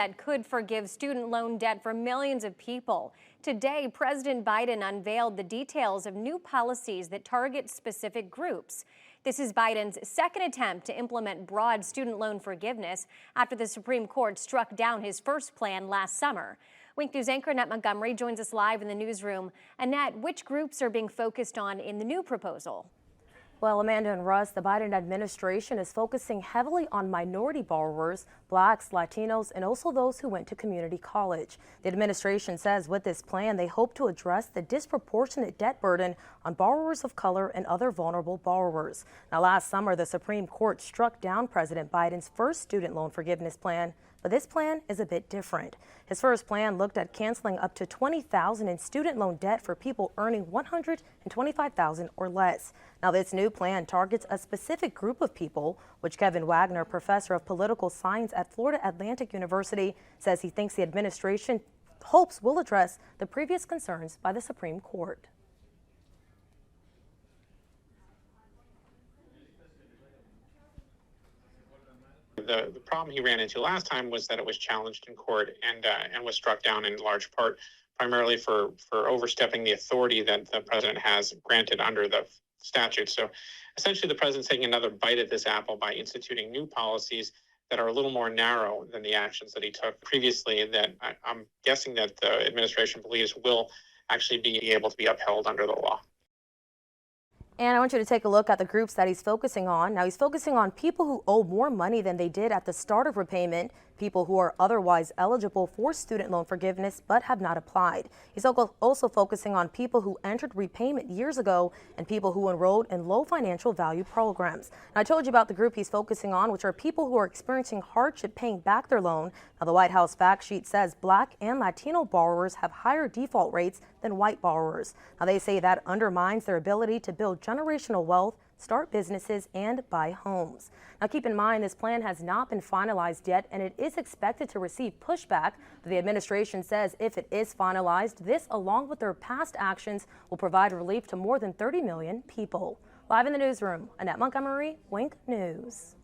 that could forgive student loan debt for millions of people. Today, President Biden unveiled the details of new policies that target specific groups. This is Biden's second attempt to implement broad student loan forgiveness after the Supreme Court struck down his first plan last summer. Wink News anchor Annette Montgomery joins us live in the newsroom. Annette, which groups are being focused on in the new proposal? Well, Amanda and Russ, the Biden administration is focusing heavily on minority borrowers, blacks, Latinos, and also those who went to community college. The administration says with this plan, they hope to address the disproportionate debt burden on borrowers of color and other vulnerable borrowers. Now, last summer, the Supreme Court struck down President Biden's first student loan forgiveness plan. But this plan is a bit different. His first plan looked at canceling up to $20,000 in student loan debt for people earning $125,000 or less. Now, this new plan targets a specific group of people, which Kevin Wagner, professor of political science at Florida Atlantic University, says he thinks the administration hopes will address the previous concerns by the Supreme Court. The problem he ran into last time was that it was challenged in court and was struck down in large part primarily for overstepping the authority that the president has granted under the statute. So essentially the president's taking another bite at this apple by instituting new policies that are a little more narrow than the actions that he took previously that I'm guessing that the administration believes will actually be able to be upheld under the law. And I want you to take a look at the groups that he's focusing on. Now, he's focusing on people who owe more money than they did at the start of repayment, people who are otherwise eligible for student loan forgiveness but have not applied. He's also focusing on people who entered repayment years ago and people who enrolled in low financial value programs. Now, I told you about the group he's focusing on, which are people who are experiencing hardship paying back their loan. Now, the White House fact sheet says Black and Latino borrowers have higher default rates than white borrowers. Now, they say that undermines their ability to build generational wealth, start businesses, and buy homes. Now, keep in mind, this plan has not been finalized yet, and it is expected to receive pushback. But the administration says if it is finalized, this, along with their past actions, will provide relief to more than 30 million people. Live in the newsroom, Annette Montgomery, Wink News.